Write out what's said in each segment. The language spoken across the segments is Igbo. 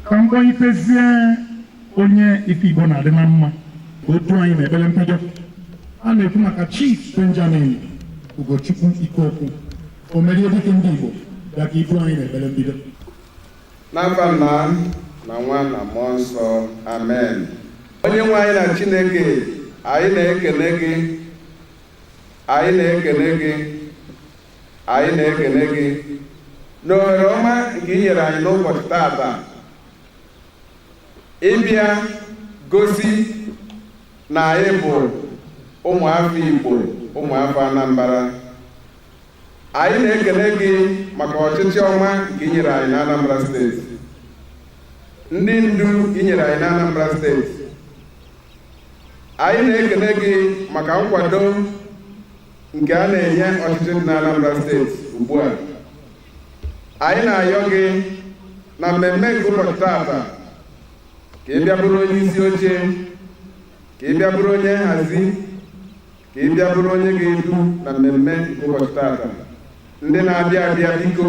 Kampo ipezie onye Igbo na-adị na mma otu anyị na-ekpere mkpejọ a na-ekwu maka Chief Benjamin Ugochukwu Ikeokwu o merie dike ndị Igbo ya ka ibu anyị na-ekpere mbido n'afa Nna na Nwa na Mmụọ Nsọ amen. Onye nwe anyị na Chineke anyị na-ekele gị n'ohere ọma nke i nyere anyị n'ụbọchị taata ịbịa gosi na anyị bụ ụmụafọ Igbo, ụmụafọ Anambra. Anyị na-ekele gị maka ọchịchị ọma nke i nyere anyị na Anambra steeti, ndị ndu i nyere anyị na Anambra steeti. Anyị na-ekele gị maka nkwado nke a na-enye ọchịchị dị na Anambra steeti ugbu a. Anyị na-ayọ gị na mmemme nke ụbọchị taata ka ị bịa bụrụ onye isi oche, ka ị bịa bụrụ onye nhazi, ka ị bịa bụrụ onye ga-edu na mmemme nke ụbọchị taata. Ndị na-abịa abịa biko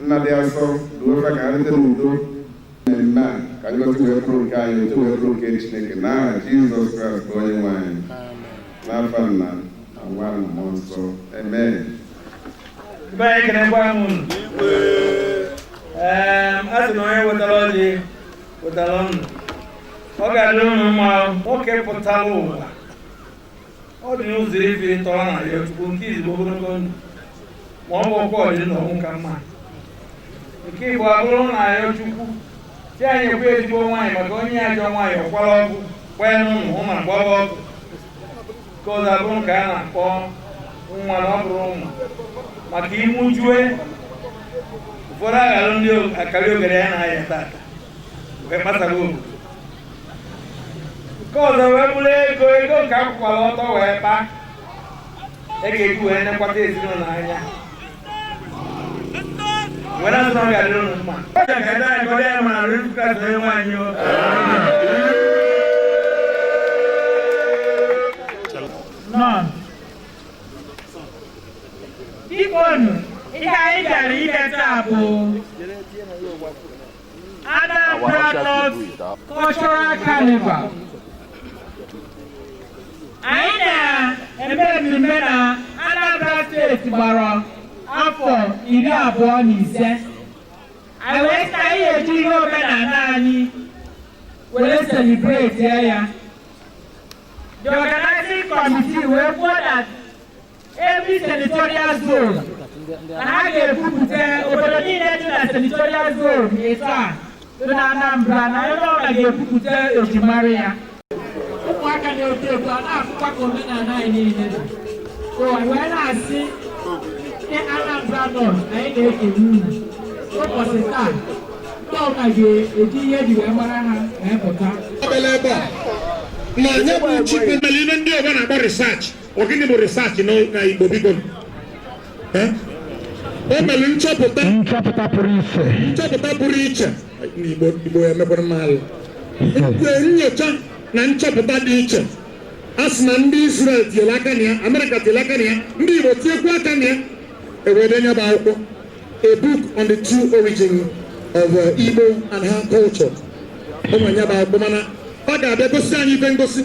nna dị asọ duofa ka ha rite n'udo mmemme a ka ngọzi wee bụrụ nke anyị, otu wee bụrụ nke Chineke n'aha Jizọs Kraịst bụ onye nwe anyị. N'afa Nna na Nwa na Mmụọ Nsọ amen. Asị na onye wetara ọjị wetara ọnụ. Ọ ga-adị unu mma nwoke pụtara ụwa. Ọ dị n'ụzọ ife tọrọ na ya Chukwu nke izigbo ogologo ndụ ma ọ bụ ọkwa ọdị n'ọnwụ ka mma. Nke Igbo abụrụ na ya Chukwu si anyị ekwe ezigbo nwaanyị maka onye ajọ nwaanyị ọkwara ọkụ kwee n'ụlọ hụ ma gbaba ọkụ. Nke ọzọ abụrụ ka a na-akpọ nwa na ọ bụrụ ụmụ maka imu jue ụfọdụ aghalụ ndị akarị ogere ya na-aya tata wee kpatara obodo. Nke ọzọ wee bụrụ ego nke akwụkwara ọtọ wee kpaa ga-eji wee nekwata ezinụlọ anya were azụ ọ ga-adịrị ụnụ mma. Bikonu, ihe anyị bịara ileta bụ Anambra North Cultural Carnival. Anyị na-eme mmemme na Anambra steeti gbara afọ 25. Anyị wee sị anyị eji ihe omenala anyị were celebrate ya. The organizing committee wee kwuo that every senatorial zone na ha ga-ebupụta obodo niile dị na senatorial zone ịta dị na Anambra na ebe ọ ga-ebupụta ejimara ya. Ụmụaka na-eto eto a na-afụkwa ka omenala anyị niile. So wee na-asị ndị Anambra North anyị na-ekele unu ụbọchị taa ndị ọka ga-eji ihe eji wee mara ha wee pụta. na nye bụ chipe mele ihe ndị ọba na-agba research ogini bụ research na Igbo biko o mere nchọpụta pụrụ iche Igbo emekwara mmalụ nyocha na nchọpụta dị iche a sị na ndị Israel tinyere aka na ya, Amerịka tinyere aka na ya, ndị Igbo tinyekwa aka na ya ewedenye bụ akwụkwọ a book on the true origin of Igbo and her culture. Ụmụ ya bụ akwụkwọ mana ọ ga-abịa gosi anyị ife ngosi.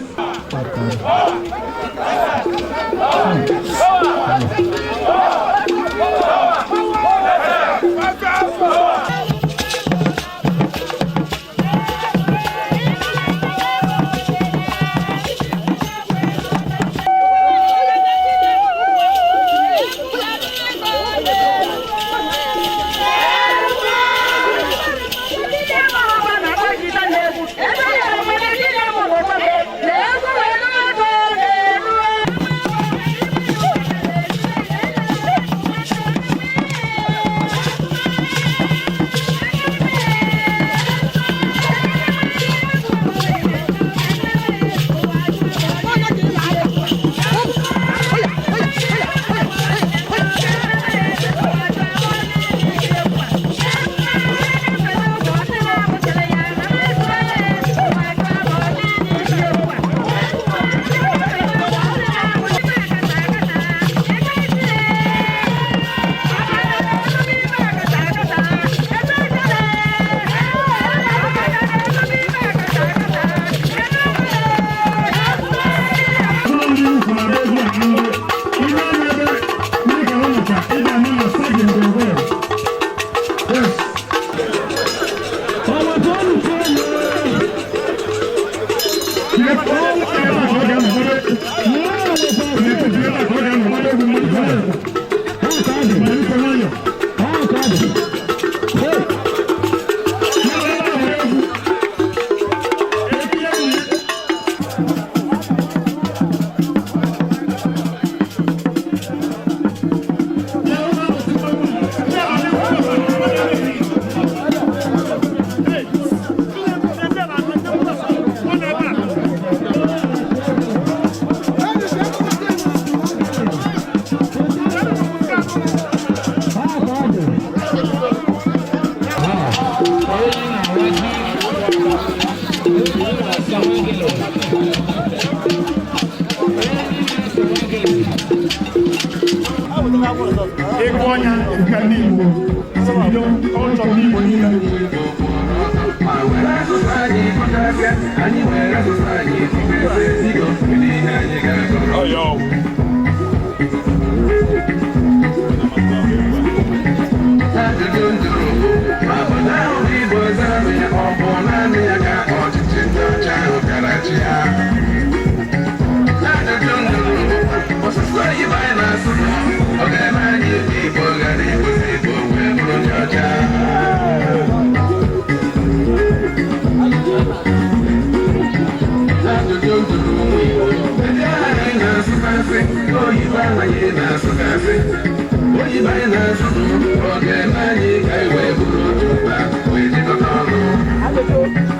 Oh, you are my